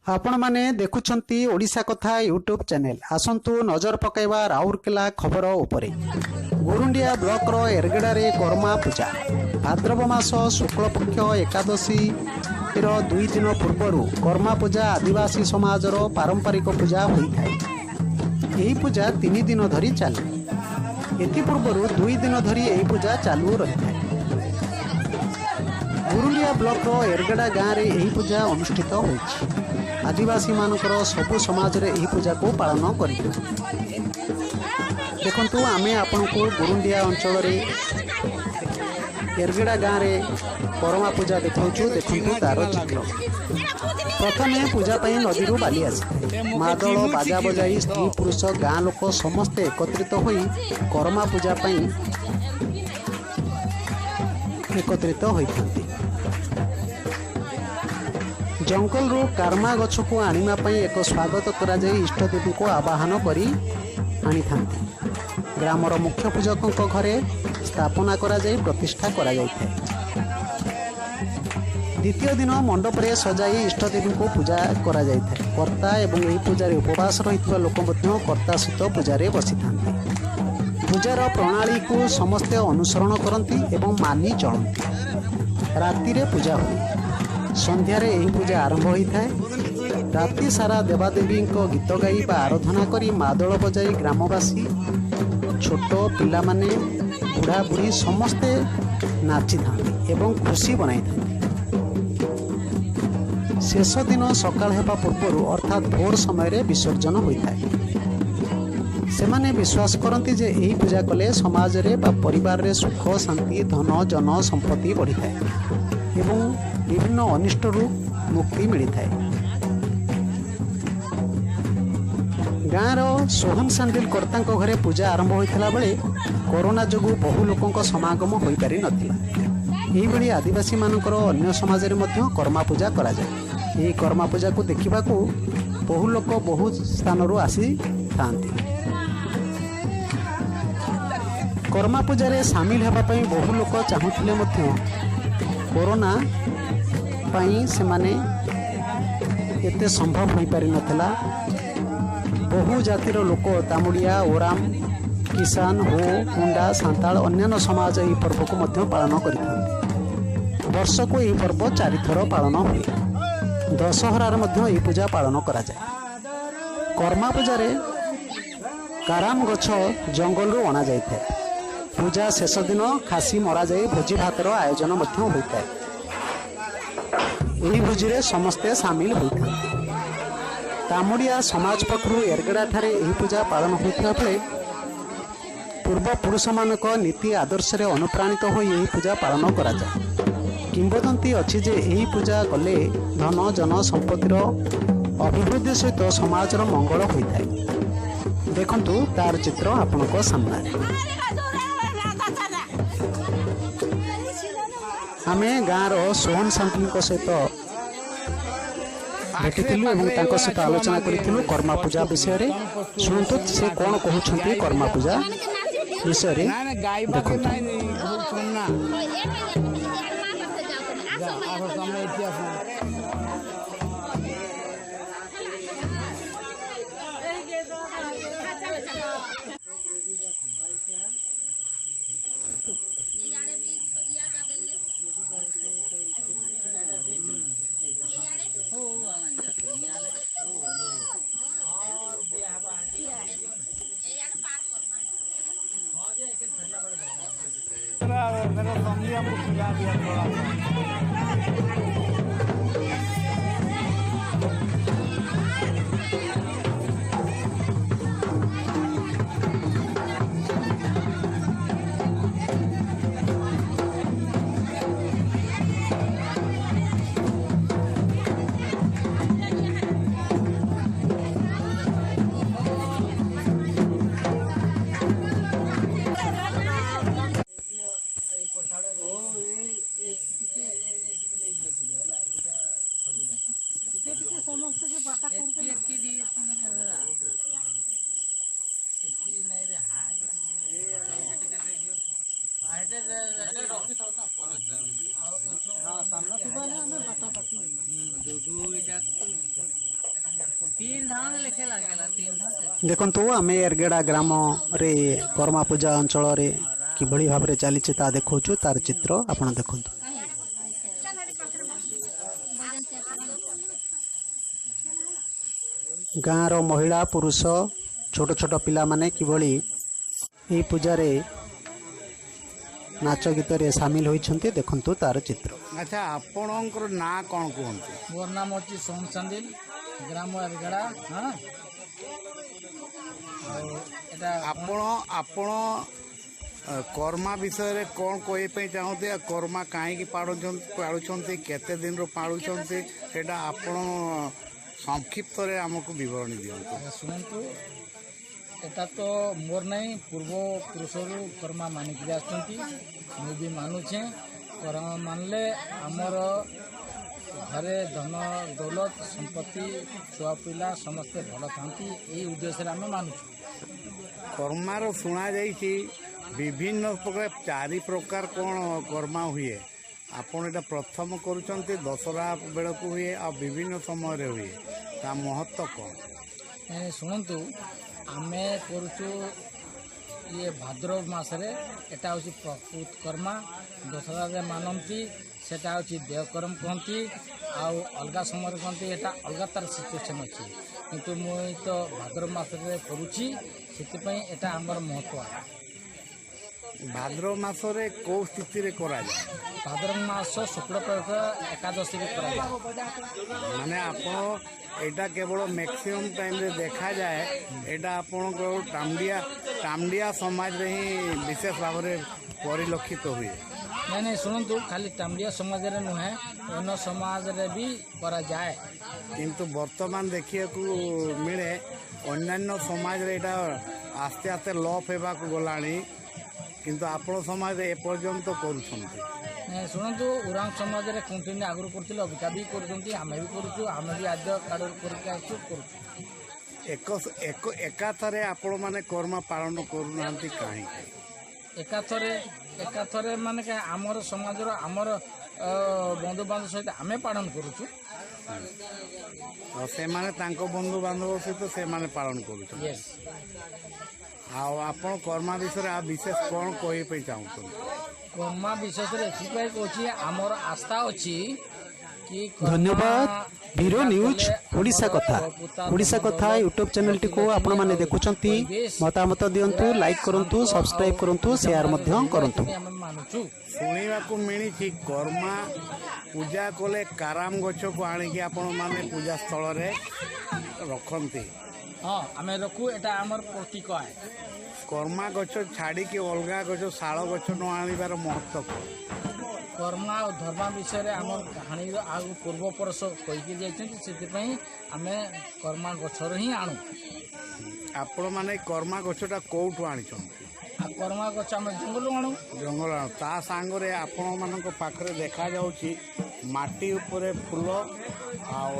आपण माने देखुछंती ओडिशा कथा यूट्यूब चैनल आसंतु नजर पकाइबा राउरकेला खबर उपरे। गुरुंडिया ब्लॉक रो एरगेडा रे कर्मा पूजा भाद्रव मास शुक्ल पक्ष एकादशी रो 2 दिन पूर्व कर्मा पूजा आदिवासी समाज रो पारंपरिक पूजा होइथाय। एही पूजा 3 दिन धरी चले। एति पूर्व 2 दिन धरी एही पूजा चालू रहिथाय। गुरुंडिया ब्लॉक रो एरगेडा गाँव रे एही पूजा अनुष्ठित होइछि। आदिवासी मानकर सबु समाज रे एही पूजा को पालन करि देखंतु आमे आपन को गुरुंडिया अंचल रे एरगेडा गाँव रे करमा पूजा देखौछु। देखंतु तार चित्र प्रथमे पूजा पई नदी रो बाली आसी मादल बाजा बजाई स्त्री पुरुष गाँ लोक समस्ते एकत्रित होई करमा पूजा पई एकत्रित होइथांती। जंगल रो कर्मा गछ को आनिमा पई एक स्वागत करा जाई इष्ट देवी को आवाहन करी आनी थांती। ग्रामर मुख्य पूजकों घरे स्थापना करा जाई प्रतिष्ठा करा जाई थे। द्वितीय दिन मंडप रे सजाई इष्ट देवी को पूजा करा जाई थे। कर्ता एवं एही पूजा रे उपवास रहितवा लोक मध्य कर्ता सहित पूजा रे बसी थांती। पूजार प्रणाली को समस्त अनुसरण करती एवं मानी चलती। राति रे पूजा हुई। संध्यारे यही पूजा आरंभ होता है। राति सारा देवादेवी गीत गाई आराधना करी मादल बजाई ग्रामवासी छोट पिला माने बुढ़ा बुढ़ी समस्ते नाची थांती एवं खुशी बनाई थांती। शेष दिन सकाळ हेबा पूर्व अर्थात भोर समय विसर्जन होता है। सेमाने विश्वास करती जे यही पूजा कले समाज रे बा परिवार रे सुख शांति धन जन संपत्ति बढ़ी थाए एवं विभिन्न अनिष्ट रु मुक्ति मिलता है। गाँव सोहन सांडिल कर्ता घरे पूजा आरंभ होता बेले कोरोना जोगु बहु लोकों समागम हो पारि नथिला। एही बेली आदिवासी मानकर अन्य समाज रे मध्य कर्मा पूजा करा जाए। एही कर्मा पूजा को देखिबा को बहु लोक बहु स्थान रु आसी थांती। कर्मा पूजा रे शामिल हेबा पई बहु लोक चाहुथिले मध्य कोरोना पाई से माने एते संभव हो पारि नथिला। बहु जातिर लोक तामुड़िया ओराम किसान हो कुंडा सांताल अन्य समाज यही पर्व को मध्य पालन करिथांती। वर्ष को यही पर्व 4 थर पालन हुए। दशहरार मध्य यही पूजा पालन करा जाए। कर्मा पूजा रे काराम गछ जंगल रु अणा जाइଥାଏ। पूजा शेष दिन खासी मरा जाए भोजी भातर आयोजन मध्य होता है। यही भोजी रे समस्ते सामिल होता। तामुड़िया समाज पक्षर एरगेडा ठारे यही पूजा पालन होता बेले पूर्व पुरुष मानक नीति आदर्श रे अनुप्राणित हो यही पूजा पालन करा जाए। किंवदंती अच्छी जे यही पूजा कले धन जन संपत्तिर अभिवृद्धि सहित समाज मंगल होता है। देखंतु तार चित्र आपनको सामने। आमे गाँव सोहन सांटिल सहित भेटिलु और सहित आलोचना करूँ कर्मा पूजा विषय। शुणु से कौन कहते कर्मा पूजा विषय देखो। मेरा फैमिली हमको खिला दिया थोड़ा समस्त के बात करते हैं कि भी नहीं रे हाय हाँ सामना सुबह ना मैं बता पाती हूँ। ଦେଖନ୍ତୁ ଆମେ ଏରଗେଡ଼ା ଗ୍ରାମରେ କର୍ମା ପୂଜା ଅଞ୍ଚଳରେ କିଭଳି ଭାବରେ ଚାଲିଛି ତାହା ଦେଖାଉଛୁ ତାର ଚିତ୍ର ଆପଣ ଦେଖନ୍ତୁ। ଗାଁର ମହିଳା ପୁରୁଷ ଛୋଟ ଛୋଟ ପିଲାମାନେ କିଭଳି ଏହି ପୂଜାରେ ନାଚ ଗୀତରେ ସାମିଲ ହୋଇଛନ୍ତି ଦେଖନ୍ତୁ ତାର ଚିତ୍ର। ଆଚ୍ଛା ଆପଣଙ୍କର ନାଁ କ'ଣ କୁହନ୍ତୁ? ମୋର ନାମ ହେଉଛି ସୋମ ଚାନ୍ଦିଲ, ଗ୍ରାମ ଏରଗଡ଼ା। ହଁ, ଆଉ ଏଇଟା ଆପଣ କର୍ମା ବିଷୟରେ କ'ଣ କହିବା ପାଇଁ ଚାହୁଁନ୍ତି? କର୍ମା କାହିଁକି ପାଳୁଛନ୍ତି, କେତେ ଦିନରୁ ପାଳୁଛନ୍ତି, ସେଇଟା ଆପଣ ସଂକ୍ଷିପ୍ତରେ ଆମକୁ ବିବରଣୀ ଦିଅନ୍ତୁ। ଶୁଣନ୍ତୁ, ଏଟା ତ ମୋର ନାହିଁ, ପୂର୍ବ ପୁରୁଷରୁ କର୍ମା ମାନିକିରି ଆସୁଛନ୍ତି। ମୁଁ ବି ମାନୁଛେ। କର୍ମା ମାନିଲେ ଆମର ଘରେ ଧନ ଦୌଲତ ସମ୍ପତ୍ତି ଛୁଆ ପିଲା ସମସ୍ତେ ଭଲ ଥାନ୍ତି, ଏଇ ଉଦ୍ଦେଶ୍ୟରେ ଆମେ ମାନୁଛୁ। କର୍ମାର ଶୁଣାଯାଇଛି ବିଭିନ୍ନ ପ୍ରକାର 4 ପ୍ରକାର କ'ଣ କର୍ମା ହୁଏ। ଆପଣ ଏଇଟା ପ୍ରଥମ କରୁଛନ୍ତି, ଦଶହରା ବେଳକୁ ହୁଏ ଆଉ ବିଭିନ୍ନ ସମୟରେ ହୁଏ, ତା ମହତ୍ଵ କ'ଣ? ଶୁଣନ୍ତୁ, ଆମେ କରୁଛୁ ଇଏ ଭାଦ୍ରବ ମାସରେ, ଏଟା ହେଉଛି ପ୍ରକୃତ କର୍ମା। ଦଶହରାରେ ମାନନ୍ତି, ସେଟା ହେଉଛି ଦେହକର୍ମ କୁହନ୍ତି, ଆଉ ଅଲଗା ସମୟରେ କୁହନ୍ତି, ଏଟା ଅଲଗା ତାର ସିଚୁଏସନ୍ ଅଛି। କିନ୍ତୁ ମୁଁ ତ ଭାଦ୍ରବ ମାସରେ କରୁଛି, ସେଥିପାଇଁ ଏଟା ଆମର ମହତ୍ଵ। ଭାଦ୍ରବ ମାସରେ କୋଉ ସ୍ଥିତିରେ କରାଯାଏ? ଭାଦ୍ରବ ମାସ ଶୁକ୍ଳପକ୍ଷ ଏକାଦଶୀରେ କରାଯାଏ। ମାନେ ଆପଣ ଏଇଟା କେବଳ ମ୍ୟାକ୍ସିମମ୍ ଟାଇମ୍ରେ ଦେଖାଯାଏ, ଏଇଟା ଆପଣଙ୍କର ଟାମଡ଼ିଆ ସମାଜରେ ହିଁ ବିଶେଷ ଭାବରେ ପରିଲକ୍ଷିତ ହୁଏ। ନାଇଁ ଶୁଣନ୍ତୁ, ଖାଲି ଟାମଡ଼ିଆ ସମାଜରେ ନୁହେଁ, ଅନ୍ୟ ସମାଜରେ ବି କରାଯାଏ। କିନ୍ତୁ ବର୍ତ୍ତମାନ ଦେଖିବାକୁ ମିଳେ ଅନ୍ୟାନ୍ୟ ସମାଜରେ ଏଇଟା ଆସ୍ତେ ଆସ୍ତେ ଲୋପ ହେବାକୁ ଗଲାଣି, କିନ୍ତୁ ଆପଣ ସମାଜରେ ଏପର୍ଯ୍ୟନ୍ତ କରୁଛନ୍ତି। ଶୁଣନ୍ତୁ, ଉରାଙ୍ଗ ସମାଜରେ କଣ୍ଟିନ୍ୟୁ ଆଗରୁ କରୁଥିଲେ, ଅବିକା ବି କରୁଛନ୍ତି, ଆମେ ବି କରୁଛୁ, ଆମେ ବି ଆଦ୍ୟ କାର୍ଡ଼ କରିକି ଆସୁଛୁ, କରୁଛୁ। ଏକାଥରେ ଆପଣମାନେ କର୍ମ ପାଳନ କରୁନାହାନ୍ତି କାହିଁକି? ଏକାଥରେ ମାନେ ଆମର ସମାଜର ଆମର ବନ୍ଧୁବାନ୍ଧବ ସହିତ ଆମେ ପାଳନ କରୁଛୁ। ଆଉ ସେମାନେ ତାଙ୍କ ବନ୍ଧୁବାନ୍ଧବ ସହିତ ସେମାନେ ପାଳନ କରୁଛନ୍ତି। ଆଉ ଆପଣ କର୍ମା ବିଷୟରେ ଆଉ ବିଶେଷ କ'ଣ କହିବା ପାଇଁ ଚାହୁଁଛନ୍ତି? କର୍ମା ବିଶେଷରେ ଏଥିପାଇଁ କହୁଛି, ଆମର ଆସ୍ଥା ଅଛି କି ଧନ୍ୟବାଦ। ବ୍ୟୁରୋ ନ୍ୟୁଜ୍ ଓଡ଼ିଶା କଥା ୟୁଟ୍ୟୁବ୍ ଚ୍ୟାନେଲଟିକୁ ଆପଣମାନେ ଦେଖୁଛନ୍ତି। ମତାମତ ଦିଅନ୍ତୁ, ଲାଇକ୍ କରନ୍ତୁ, ସବସ୍କ୍ରାଇବ୍ କରନ୍ତୁ, ସେୟାର ମଧ୍ୟ କରନ୍ତୁ। ଆମେ ମାନୁଛୁ। ଶୁଣିବାକୁ ମିଳିଛି କର୍ମା ପୂଜା କଲେ କାରାମ ଗଛକୁ ଆଣିକି ଆପଣମାନେ ପୂଜା ସ୍ଥଳରେ ରଖନ୍ତି। ହଁ, ଆମେ ରଖୁ, ଏଟା ଆମର ପ୍ରତୀକ। କର୍ମା ଗଛ ଛାଡ଼ିକି ଅଲଗା ଗଛ ଶାଳ ଗଛ ନ ଆଣିବାର ମହତ୍ଵ କ'ଣ? କର୍ମା ଓ ଧର୍ମ ବିଷୟରେ ଆମର କାହାଣୀର ଆଉ ପୂର୍ବପୁରୁଷ କହିକି ଯାଇଛନ୍ତି, ସେଥିପାଇଁ ଆମେ କର୍ମା ଗଛରୁ ହିଁ ଆଣୁ। ଆପଣମାନେ କର୍ମା ଗଛଟା କୋଉଠୁ ଆଣିଛନ୍ତି? ଆଉ କର୍ମା ଗଛ ଆମେ ଜଙ୍ଗଲରୁ ଆଣୁ। ତା ସାଙ୍ଗରେ ଆପଣମାନଙ୍କ ପାଖରେ ଦେଖାଯାଉଛି ମାଟି ଉପରେ ଫୁଲ ଆଉ